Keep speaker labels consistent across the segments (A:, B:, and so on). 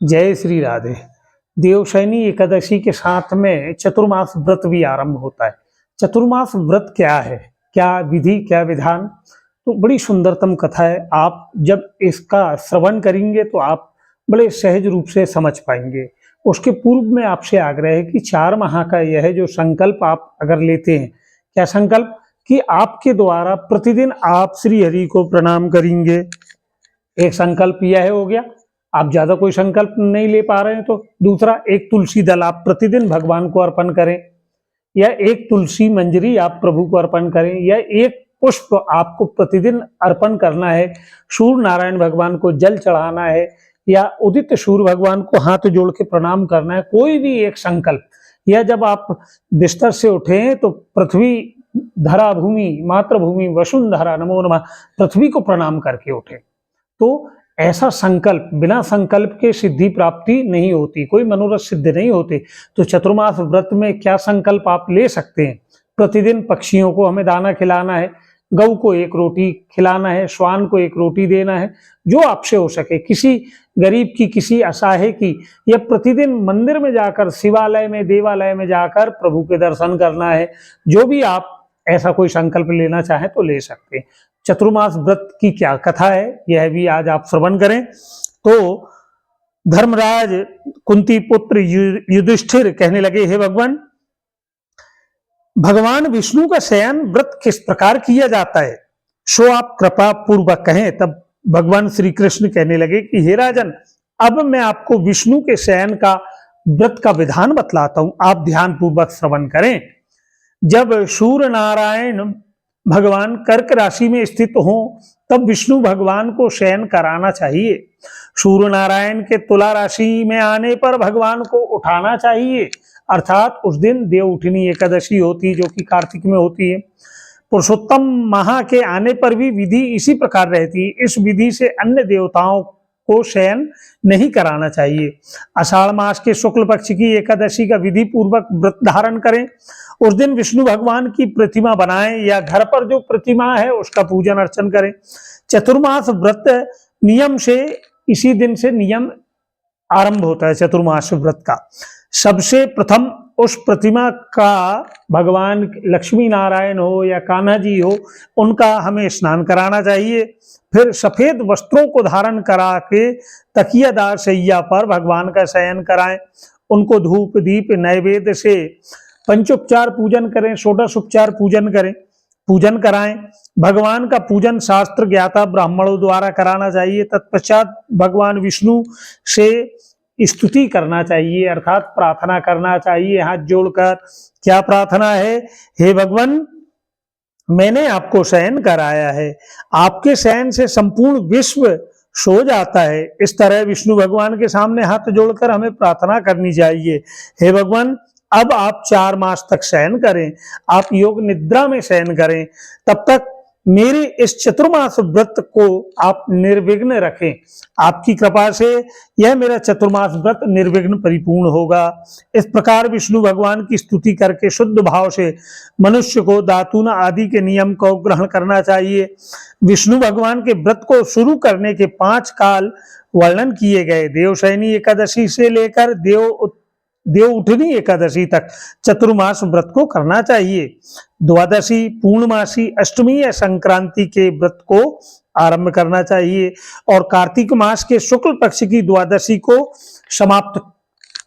A: जय श्री राधे। देवशयनी एकादशी के साथ में चतुर्मास व्रत भी आरंभ होता है। चतुर्मास व्रत क्या है, क्या विधि, क्या विधान, तो बड़ी सुंदरतम कथा है। आप जब इसका श्रवण करेंगे तो आप बड़े सहज रूप से समझ पाएंगे। उसके पूर्व में आपसे आग्रह है कि 4 माह का यह जो संकल्प आप अगर लेते हैं, क्या संकल्प कि आपके द्वारा प्रतिदिन आप श्री हरि को प्रणाम करेंगे। एक संकल्प यह हो गया। आप ज्यादा कोई संकल्प नहीं ले पा रहे हैं तो दूसरा, एक तुलसी दल आप प्रतिदिन भगवान को अर्पण करें, या एक तुलसी मंजरी आप प्रभु को अर्पण करें, या एक पुष्प आपको प्रतिदिन अर्पण करना है। सूर्य नारायण भगवान को जल चढ़ाना है, या उदित सूर्य भगवान को हाथ जोड़ के प्रणाम करना है। कोई भी एक संकल्प, या जब आप बिस्तर से उठे तो पृथ्वी धरा भूमि मातृभूमि वसुंधरा नमो नमः पृथ्वी को प्रणाम करके उठे। तो ऐसा संकल्प, बिना संकल्प के सिद्धि प्राप्ति नहीं होती, कोई मनोरथ सिद्ध नहीं होते। तो चतुर्मास व्रत में क्या संकल्प आप ले सकते हैं। प्रतिदिन पक्षियों को हमें दाना खिलाना है, गऊ को 1 रोटी खिलाना है, श्वान को 1 रोटी देना है, जो आपसे हो सके। किसी गरीब की, किसी असहाय की, या प्रतिदिन मंदिर में जाकर, शिवालय में, देवालय में जाकर प्रभु के दर्शन करना है। जो भी आप ऐसा कोई संकल्प लेना चाहें तो ले सकते हैं। चतुर्मास व्रत की क्या कथा है, यह भी आज आप श्रवण करें। तो धर्मराज कुंती पुत्र युधिष्ठिर कहने लगे, हे भगवान, भगवान विष्णु का शयन व्रत किस प्रकार किया जाता है, सो आप कृपा पूर्वक कहें। तब भगवान श्री कृष्ण कहने लगे कि हे राजन, अब मैं आपको विष्णु के शयन का व्रत का विधान बतलाता हूं, आप ध्यान पूर्वक श्रवण करें। जब सूर्य नारायण भगवान कर्क राशि में स्थित हो तब विष्णु भगवान को शयन कराना चाहिए। सूर्य नारायण के तुला राशि में आने पर भगवान को उठाना चाहिए, अर्थात उस दिन देव उठनी एकादशी होती है, जो कि कार्तिक में होती है। पुरुषोत्तम माह के आने पर भी विधि इसी प्रकार रहती है। इस विधि से अन्य देवताओं को शयन नहीं कराना चाहिए। आषाढ़ मास के शुक्ल पक्ष की एकादशी का विधि पूर्वक व्रत धारण करें। उस दिन विष्णु भगवान की प्रतिमा बनाएं, या घर पर जो प्रतिमा है उसका पूजन अर्चन करें। चतुर्मास व्रत नियम से, इसी दिन से नियम आरंभ होता है चतुर्मास व्रत का। सबसे प्रथम उस प्रतिमा का, भगवान लक्ष्मी नारायण हो या कान्हा जी हो, उनका हमें स्नान कराना चाहिए। फिर सफेद वस्त्रों को धारण करा के तकियादार शैया पर भगवान का शयन कराएं। उनको धूप दीप नैवेद्य से पंचोपचार पूजन करें, षोडशोपचार पूजन कराएं। भगवान का पूजन शास्त्र ज्ञाता ब्राह्मणों द्वारा कराना चाहिए। तत्पश्चात भगवान विष्णु से स्तुति करना चाहिए, अर्थात प्रार्थना करना चाहिए हाथ जोड़कर। क्या प्रार्थना है, हे भगवान, मैंने आपको शयन कराया है, आपके शयन से संपूर्ण विश्व सो जाता है। इस तरह विष्णु भगवान के सामने हाथ जोड़कर हमें प्रार्थना करनी चाहिए, हे भगवान, अब आप 4 मास तक शयन करें, आप योग निद्रा में शयन करें, तब तक मेरे इस चतुर्मास व्रत को आप निर्विघ्न रखें। आपकी कृपा से यह मेरा चतुर्मास व्रत निर्विघ्न परिपूर्ण होगा। इस प्रकार विष्णु भगवान की स्तुति करके शुद्ध भाव से मनुष्य को दातून आदि के नियम को ग्रहण करना चाहिए। विष्णु भगवान के व्रत को शुरू करने के 5 काल वर्णन किए गए। देवशयनी एकादशी से लेकर देव उठनी एकादशी तक चतुर्मास व्रत को करना चाहिए। द्वादशी, पूर्णमासी, अष्टमी या संक्रांति के व्रत को आरंभ करना चाहिए, और कार्तिक मास के शुक्ल पक्ष की द्वादशी को समाप्त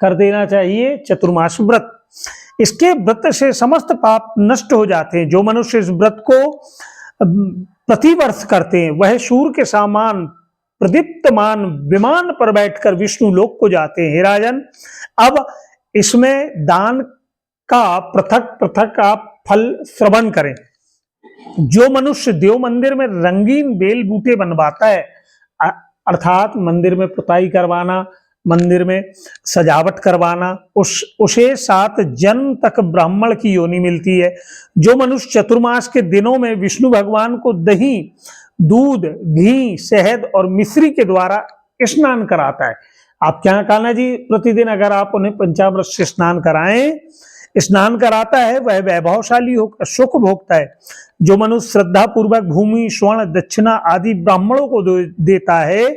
A: कर देना चाहिए चतुर्मास व्रत। इसके व्रत से समस्त पाप नष्ट हो जाते हैं। जो मनुष्य इस व्रत को प्रतिवर्ष करते हैं वह सूर्य के समान प्रदीप्तमान विमान पर बैठकर विष्णु लोक को जाते हैं। हे राजन, अब इसमें दान का पृथक पृथक आप फल श्रवण करें। जो मनुष्य देव मंदिर में रंगीन बेल बूटे बनवाता है, अर्थात मंदिर में पुताई करवाना, मंदिर में सजावट करवाना, उसे 7 जन्म तक ब्राह्मण की योनि मिलती है। जो मनुष्य चतुर्मास के दिनों में विष्णु भगवान को दही, दूध, घी, शहद और मिश्री के द्वारा स्नान कराता है। आप क्या कान्हा जी, प्रतिदिन अगर आप उन्हें पंचामृत से स्नान कराता है वह वैभवशाली होकर सुख भोगता है। जो मनुष्य श्रद्धा पूर्वक भूमि, स्वर्ण, दक्षिणा आदि ब्राह्मणों को देता है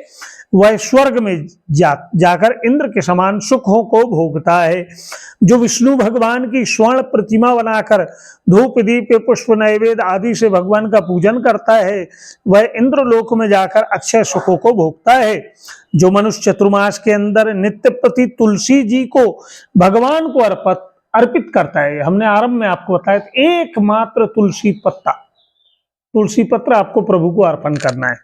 A: वह स्वर्ग में जाकर इंद्र के समान सुखों को भोगता है। जो विष्णु भगवान की स्वर्ण प्रतिमा बनाकर धूप दीप पुष्प नैवेद्य आदि से भगवान का पूजन करता है, वह इंद्रलोक में जाकर अक्षय सुखों को भोगता है। जो मनुष्य चतुर्मास के अंदर नित्य प्रति तुलसी जी को भगवान को अर्पित करता है, हमने आरंभ में आपको बताया एकमात्र तुलसी पत्र आपको प्रभु को अर्पण करना है,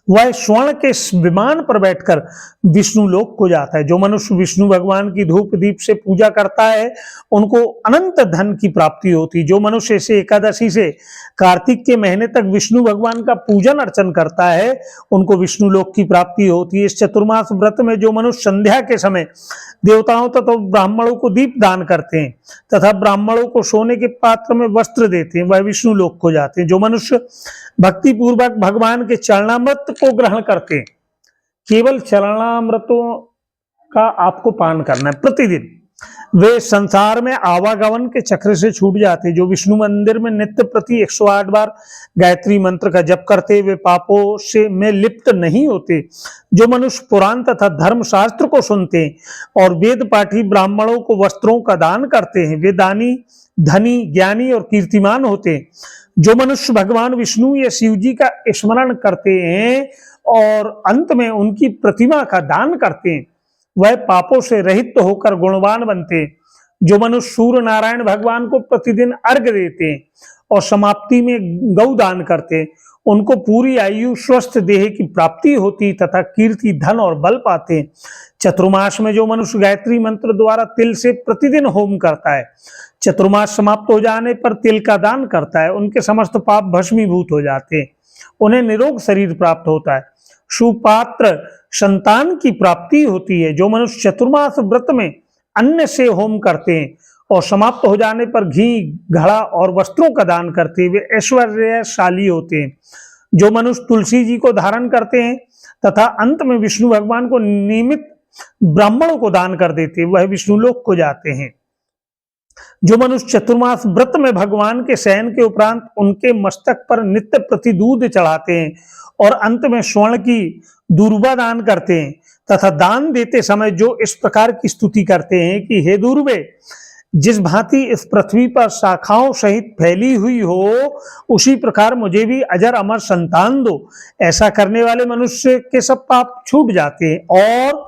A: वह स्वर्ण के विमान पर बैठकर विष्णु लोक को जाता है। जो मनुष्य विष्णु भगवान की धूप दीप से पूजा करता है, उनको अनंत धन की प्राप्ति होती है। जो मनुष्य इसे एकादशी से कार्तिक के महीने तक विष्णु भगवान का पूजन अर्चन करता है, उनको विष्णु लोक की प्राप्ति होती है। इस चतुर्मास व्रत में जो मनुष्य संध्या के समय देवताओं तथा ब्राह्मणों को दीप दान करते हैं तथा ब्राह्मणों को सोने के पात्र में वस्त्र देते हैं, वह विष्णु लोक को जाते हैं। जो मनुष्य भक्ति पूर्वक भगवान के चरणामृत को ग्रहण करते हैं, केवल चरणामृतों का आपको पान करना है प्रतिदिन, वे संसार में आवागमन के चक्र से छूट जाते। जो विष्णु मंदिर में नित्य प्रति 108 बार गायत्री मंत्र का जप करते, वे पापों से में लिप्त नहीं होते। जो मनुष्य पुराण तथा धर्म शास्त्र को सुनते और वेद पाठी ब्राह्मणों को वस्त्रों का दान करते हैं, वे दानी धनी ज्ञानी और कीर्तिमान होते। जो मनुष्य भगवान विष्णु या शिव जी का स्मरण करते हैं और अंत में उनकी प्रतिमा का दान करते हैं, वह पापों से रहित होकर गुणवान बनते। जो मनुष्य सूर्य नारायण भगवान को प्रतिदिन अर्घ्य देते और समाप्ति में गौदान करते, उनको पूरी आयु स्वस्थ देह की प्राप्ति होती तथा कीर्ति धन और बल पाते। चतुर्मास में जो मनुष्य गायत्री मंत्र द्वारा तिल से प्रतिदिन होम करता है, चतुर्मास समाप्त हो जाने पर तिल का दान करता है, उनके समस्त पाप भस्मीभूत हो जाते हैं, उन्हें निरोग शरीर प्राप्त होता है, सुपात्र संतान की प्राप्ति होती है। जो मनुष्य चतुर्मास व्रत में अन्न से होम करते हैं और समाप्त हो जाने पर घी घड़ा और वस्त्रों का दान करते हैं, वे ऐश्वर्यशाली होते हैं। जो मनुष्य तुलसी जी को धारण करते हैं तथा अंत में विष्णु भगवान को नियमित ब्राह्मणों को दान कर देते, वह विष्णु लोक को जाते हैं। जो मनुष्य चतुर्मास व्रत में भगवान के शयन के उपरांत उनके मस्तक पर नित्य प्रति दूध चढ़ाते हैं और अंत में स्वर्ण की दूर्वा दान करते हैं तथा दान देते समय जो इस प्रकार की स्तुति करते हैं कि हे दूर्वे, जिस भांति इस पृथ्वी पर शाखाओं सहित फैली हुई हो, उसी प्रकार मुझे भी अजर अमर संतान दो। ऐसा करने वाले मनुष्य के सब पाप छूट जाते हैं और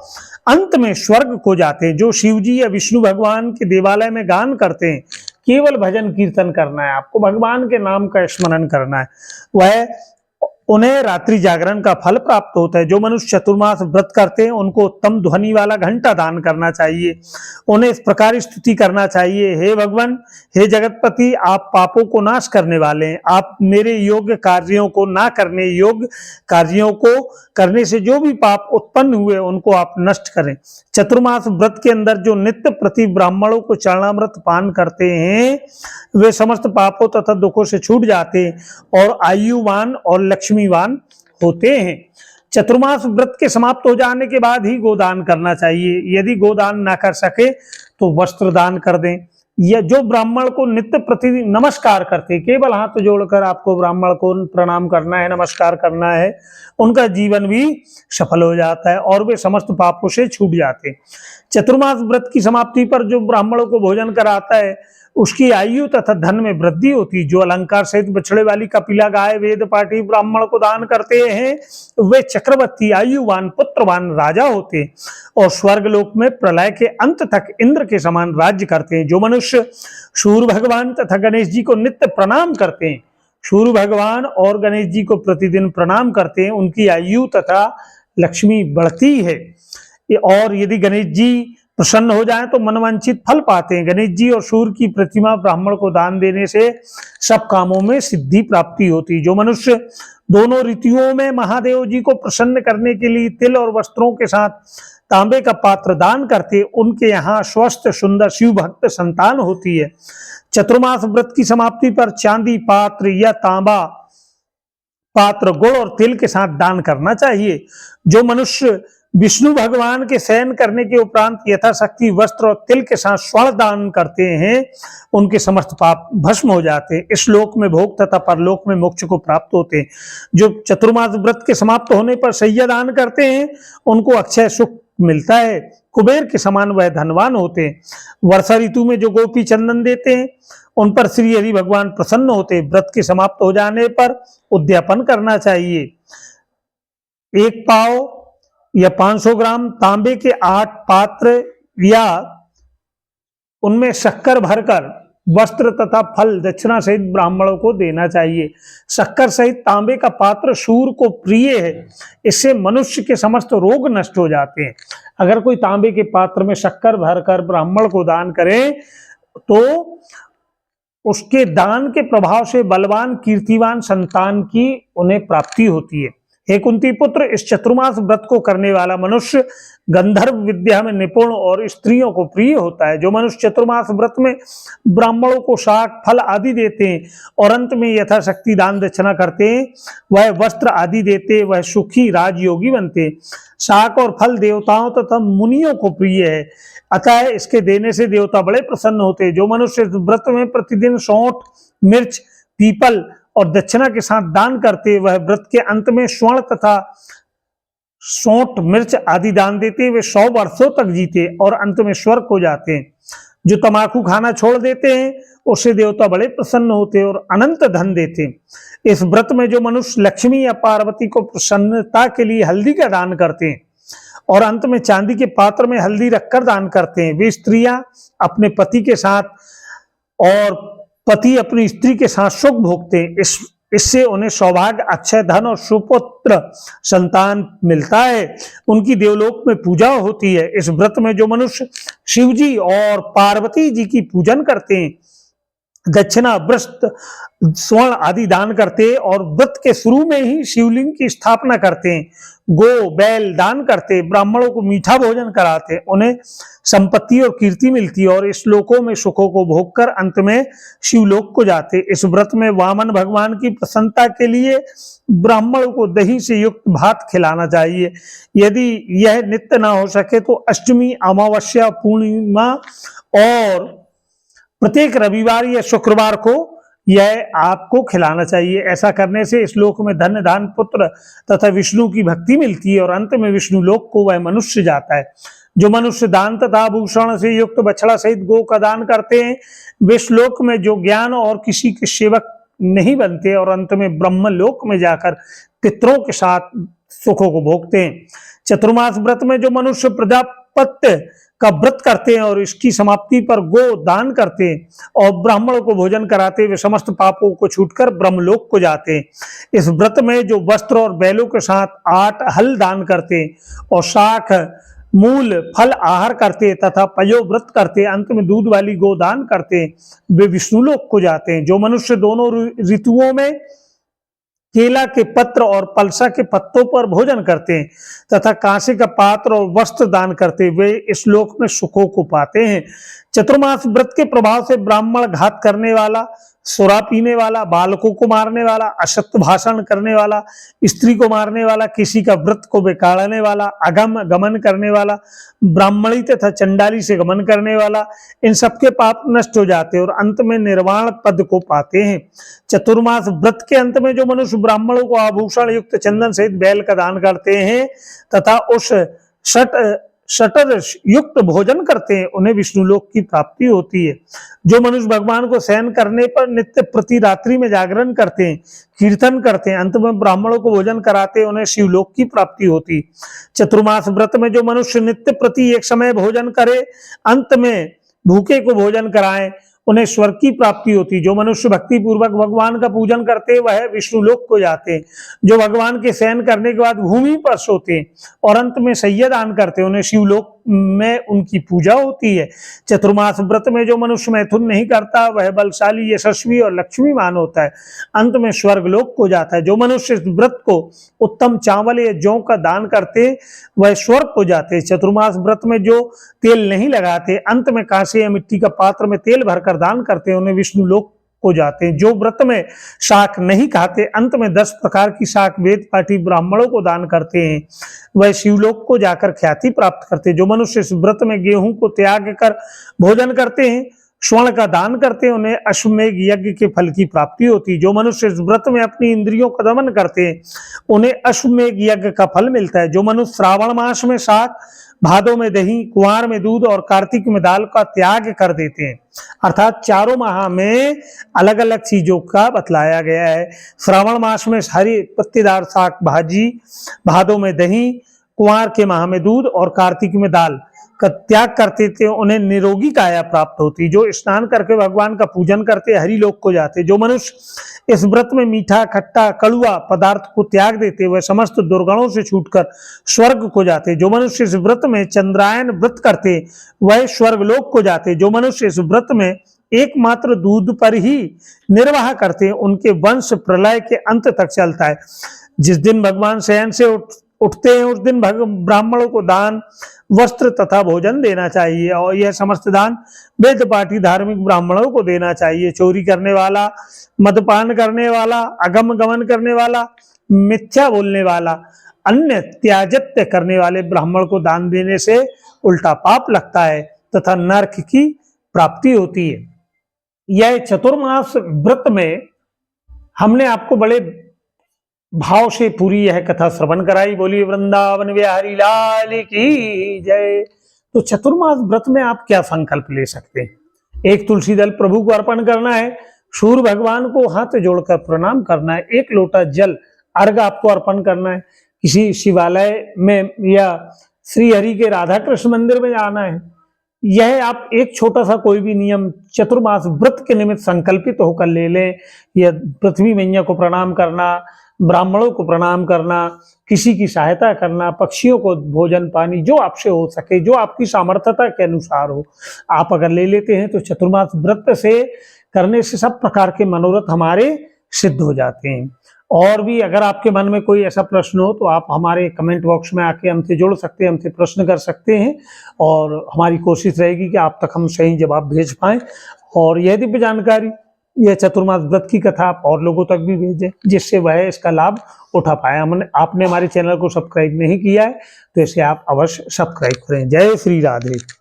A: अंत में स्वर्ग को जाते हैं। जो शिव जी या विष्णु भगवान के देवालय में गान करते हैं, केवल भजन कीर्तन करना है, आपको भगवान के नाम का स्मरण करना है, वह उन्हें रात्रि जागरण का फल प्राप्त होता है। जो मनुष्य चतुर्मास व्रत करते हैं, उनको उत्तम ध्वनि वाला घंटा दान करना चाहिए। उन्हें इस प्रकार स्तुति करना चाहिए, हे भगवान, हे जगतपति, आप पापों को नाश करने वाले हैं, आप मेरे योग्य कार्यों को ना करने योग्य कार्यों को करने से जो भी पाप उत्पन्न हुए उनको आप नष्ट करें। चतुर्मास व्रत के अंदर जो नित्य प्रति ब्राह्मणों को चरणामृत पान करते हैं, वे समस्त पापों तथा दुखों से छूट जाते हैं और आयुवान और लक्ष्मीवान होते हैं। चतुर्मास व्रत के समाप्त हो जाने के बाद ही गोदान करना चाहिए। यदि गोदान ना कर सके तो वस्त्र दान कर दें। या जो ब्राह्मण को नित्य प्रतिदिन नमस्कार करते, केवल हाथ जोड़कर आपको ब्राह्मण को प्रणाम करना है, नमस्कार करना है, उनका जीवन भी सफल हो जाता है और वे समस्त पापों से छूट जाते हैं। चतुर्मास व्रत की समाप्ति पर जो ब्राह्मणों को भोजन कराता है, उसकी आयु तथा धन में वृद्धि होती। जो अलंकार सहित बछड़े वाली कपिला गाय वेद पाठी ब्राह्मण को दान करते हैं, वे चक्रवर्ती आयुवान पुत्रवान राजा होते और स्वर्गलोक में प्रलय के अंत तक इंद्र के समान राज्य करते हैं। जो मनुष्य सूर्य भगवान तथा गणेश जी को नित्य प्रणाम करते हैं, सूर्य भगवान और गणेश जी को प्रतिदिन प्रणाम करते हैं, उनकी आयु तथा लक्ष्मी बढ़ती है। और यदि गणेश जी प्रसन्न हो जाए तो मनवांछित फल पाते हैं। गणेश जी और सूर्य की प्रतिमा ब्राह्मण को दान देने से सब कामों में सिद्धि प्राप्ति होती। जो मनुष्य दोनों ऋतुओं में महादेव जी को प्रसन्न करने के लिए तिल और वस्त्रों के साथ तांबे का पात्र दान करते, उनके यहाँ स्वस्थ सुंदर शिव भक्त संतान होती है। चतुर्मास व्रत की समाप्ति पर चांदी पात्र या तांबा पात्र गुड़ और तिल के साथ दान करना चाहिए। जो मनुष्य विष्णु भगवान के शयन करने के उपरांत यथाशक्ति वस्त्र और तिल के साथ स्वर्ण दान करते हैं, उनके समस्त पाप भस्म हो जाते हैं। इस लोक में भोग तथा परलोक में मोक्ष को प्राप्त होते हैं। जो चतुर्मास व्रत के समाप्त होने पर शय्या दान करते हैं, उनको अक्षय सुख मिलता है, कुबेर के समान वह धनवान होते हैं। वर्षा ऋतु में जो गोपी चंदन देते हैं, उन पर श्री हरि भगवान प्रसन्न होते हैं। व्रत के समाप्त हो जाने पर उद्यापन करना चाहिए। 1 पाव या 500 ग्राम तांबे के 8 पात्र या उनमें शक्कर भरकर वस्त्र तथा फल दक्षिणा सहित ब्राह्मणों को देना चाहिए। शक्कर सहित तांबे का पात्र सूर्य को प्रिय है, इससे मनुष्य के समस्त रोग नष्ट हो जाते हैं। अगर कोई तांबे के पात्र में शक्कर भरकर ब्राह्मण को दान करे तो उसके दान के प्रभाव से बलवान कीर्तिवान संतान की उन्हें प्राप्ति होती है। हे कुंती पुत्र, इस चतुर्मास व्रत को करने वाला मनुष्य गंधर्व विद्या में निपुण और स्त्रियों को प्रिय होता है। जो मनुष्य चतुर्मास व्रत में ब्राह्मणों को शाक फल आदि देते हैं और अंत में यथाशक्ति दान दक्षिणा करते हैं, वह वस्त्र आदि देते, वह सुखी राजयोगी बनते। शाक और फल देवताओं तथा मुनियों को प्रिय है, अतः इसके देने से देवता बड़े प्रसन्न होते। जो मनुष्य व्रत में प्रतिदिन सौंठ, मिर्च, पीपल और दक्षिणा के साथ दान करते, वह व्रत के अंत में स्वर्ण तथा सौंठ, मिर्च आदि दान देते, वे 100 वर्षों तक जीते और अंत में स्वर्ग हो जाते हैं। जो तमाकू खाना छोड़ देते हैं, उससे देवता बड़े प्रसन्न होते और अनंत धन देते। इस व्रत में जो मनुष्य लक्ष्मी या पार्वती को प्रसन्नता के लिए हल्दी का दान करते हैं और अंत में चांदी के पात्र में हल्दी रखकर दान करते हैं, वे स्त्रियां अपने पति के साथ और पति अपनी स्त्री के साथ सुख भोगते हैं। इससे उन्हें सौभाग्य, अक्षय धन और सुपुत्र संतान मिलता है। उनकी देवलोक में पूजा होती है। इस व्रत में जो मनुष्य शिव जी और पार्वती जी की पूजन करते हैं, दक्षिणा, वस्त्र, स्वर्ण आदि दान करते और व्रत के शुरू में ही शिवलिंग की स्थापना करते हैं, गो बैल दान करते, ब्राह्मणों को मीठा भोजन कराते, उन्हें संपत्ति और कीर्ति मिलती और इस लोकों में सुखों को भोग कर अंत में शिवलोक को जाते। इस व्रत में वामन भगवान की प्रसन्नता के लिए ब्राह्मणों को दही से युक्त भात खिलाना चाहिए। यदि यह नित्य ना हो सके तो अष्टमी, अमावस्या, पूर्णिमा और प्रत्येक रविवार या शुक्रवार को यह आपको खिलाना चाहिए। ऐसा करने से इस लोक में धन, धान, पुत्र तथा विष्णु की भक्ति मिलती है और अंत में विष्णु लोक को वह मनुष्य जाता है। जो मनुष्य दान तथा आभूषण से युक्त बछड़ा सहित गो का दान करते हैं, वे श्लोक में जो ज्ञान और किसी के सेवक नहीं बनते और अंत में ब्रह्म लोक में जाकर पितरों के साथ सुखों को भोगते हैं। चतुर्मास व्रत में जो मनुष्य प्रजापत्य का व्रत करते हैं और इसकी समाप्ति पर गो दान करते हैं और ब्राह्मणों को भोजन कराते, वे समस्त पापों को छूटकर ब्रह्मलोक को जाते हैं। इस व्रत में जो वस्त्र और बैलों के साथ 8 हल दान करते और शाख, मूल, फल आहार करते तथा पयो व्रत करते, अंत में दूध वाली गो दान करते, वे विष्णुलोक को जाते हैं। जो मनुष्य दोनों ऋतुओं में केला के पत्र और पलसा के पत्तों पर भोजन करते हैं तथा कांसे का पात्र और वस्त्र दान करते, वे इस लोक में सुखों को पाते हैं। चतुर्मास व्रत के प्रभाव से ब्राह्मण, घात करने वाला, सुरा पीने वाला, बालकों को मारने वाला, असत्य भाषण करने वाला, स्त्री को मारने वाला, किसी का व्रत को बिगाड़ने वाला, अगम गमन करने वाला, ब्राह्मणी तथा चंडाली से गमन करने वाला, इन सबके पाप नष्ट हो जाते हैं और अंत में निर्वाण पद को पाते हैं। चतुर्मास व्रत के अंत में जो मनुष्य ब्राह्मणों को आभूषण युक्त चंदन सहित बैल का दान करते हैं तथा उस शटर युक्त भोजन करते हैं, उन्हें विष्णुलोक की प्राप्ति होती है। जो मनुष्य भगवान को शयन करने पर नित्य प्रति रात्रि में जागरण करते हैं, कीर्तन करते हैं, अंत में ब्राह्मणों को भोजन कराते हैं, उन्हें शिवलोक की प्राप्ति होती। चतुर्मास व्रत में जो मनुष्य नित्य प्रति एक समय भोजन करे, अंत में भूखे को भोजन कराएं, उन्हें स्वर्ग की प्राप्ति होती। जो मनुष्य भक्ति पूर्वक भगवान का पूजन करते, वह विष्णुलोक को जाते। जो भगवान के शयन करने के बाद भूमि पर सोते और अंत में शय्या दान करते, उन्हें शिवलोक में उनकी पूजा होती है। चतुर्मास व्रत में जो मनुष्य मैथुन नहीं करता, वह बलशाली, यशस्वी और लक्ष्मीवान होता है, अंत में स्वर्गलोक को जाता है। जो मनुष्य इस व्रत को उत्तम चावल या जौ का दान करते, वह स्वर्ग को जाते। चतुर्मास व्रत में जो तेल नहीं लगाते, अंत में कांसे या मिट्टी का पात्र में तेल भरकर दान करते, उन्हें विष्णु लोक को जाते हैं। जो व्रत में शाक नहीं खाते अंत में 10 प्रकार की शाक वेद पाठी ब्राह्मणों को दान करते हैं, वह शिवलोक को जाकर ख्याति प्राप्त करते हैं। जो मनुष्य इस व्रत में गेहूं को त्याग कर भोजन करते हैं, स्वर्ण का दान करते हैं, उन्हें अश्वमेध यज्ञ के फल की प्राप्ति होती है। जो मनुष्य इस व्रत में अपनी इंद्रियों का दमन करते हैं, उन्हें अश्वमेध यज्ञ का फल मिलता है। जो मनुष्य श्रावण मास में शाक, भादों में दही, कुंवार में दूध और कार्तिक में दाल का त्याग कर देते हैं, अर्थात चारों माह में अलग अलग चीजों का बतलाया गया है। श्रावण मास में हरी पत्तेदार शाक भाजी, भादों में दही, कुंवार के माह में दूध और कार्तिक में दाल का त्याग करते थे, उन्हें निरोगी काया प्राप्त होती। जो स्नान करके भगवान का पूजन करते हरि लोक को जाते। जो मनुष्य इस व्रत में मीठा, खट्टा, कड़ुआ पदार्थ को त्याग देते, वह समस्त दुर्गुणों से छूटकर स्वर्ग को जाते। जो मनुष्य इस व्रत में चंद्रायन व्रत करते, वह स्वर्ग लोक को जाते। जो मनुष्य इस व्रत में एकमात्र दूध पर ही निर्वाह करते, उनके वंश प्रलय के अंत तक चलता है। जिस दिन भगवान शयन से उठते हैं, उस दिन ब्राह्मणों को दान, वस्त्र तथा भोजन देना चाहिए, और यह समस्त दान वेद पाठी धार्मिक ब्राह्मणों को देना चाहिए। चोरी करने वाला, मदपान करने वाला, अगम गमन करने वाला, मिथ्या बोलने वाला, अन्य त्याजत्य करने वाले ब्राह्मण को दान देने से उल्टा पाप लगता है तथा नरक की प्राप्ति होती है। यह चतुर्मास व्रत में हमने आपको बड़े भाव से पूरी यह कथा श्रवण कराई। बोलिए वृंदावन बिहारी लाल की जय। तो चतुर्मास व्रत में आप क्या संकल्प ले सकते हैं? एक तुलसी दल प्रभु को अर्पण करना है, सूर्य भगवान को हाथ जोड़कर प्रणाम करना है, एक लोटा जल अर्घ आपको अर्पण करना है, किसी शिवालय में या श्री हरि के राधा कृष्ण मंदिर में जाना है। यह आप एक छोटा सा कोई भी नियम चतुर्मास व्रत के निमित्त संकल्पित होकर ले लें। या पृथ्वी मैया को प्रणाम करना, ब्राह्मणों को प्रणाम करना, किसी की सहायता करना, पक्षियों को भोजन पानी, जो आपसे हो सके, जो आपकी सामर्थ्यता के अनुसार हो, आप अगर ले लेते हैं तो चतुर्मास व्रत से करने से सब प्रकार के मनोरथ हमारे सिद्ध हो जाते हैं। और भी अगर आपके मन में कोई ऐसा प्रश्न हो तो आप हमारे कमेंट बॉक्स में आके हमसे जुड़ सकते हैं, हमसे प्रश्न कर सकते हैं, और हमारी कोशिश रहेगी कि आप तक हम सही जवाब भेज पाएं। और यह दिव्य जानकारी, यह चतुर्मास व्रत की कथा आप और लोगों तक भी भेजें, जिससे वह इसका लाभ उठा पाए। आपने हमारे चैनल को सब्सक्राइब नहीं किया है तो इसे आप अवश्य सब्सक्राइब करें। जय श्री राधे।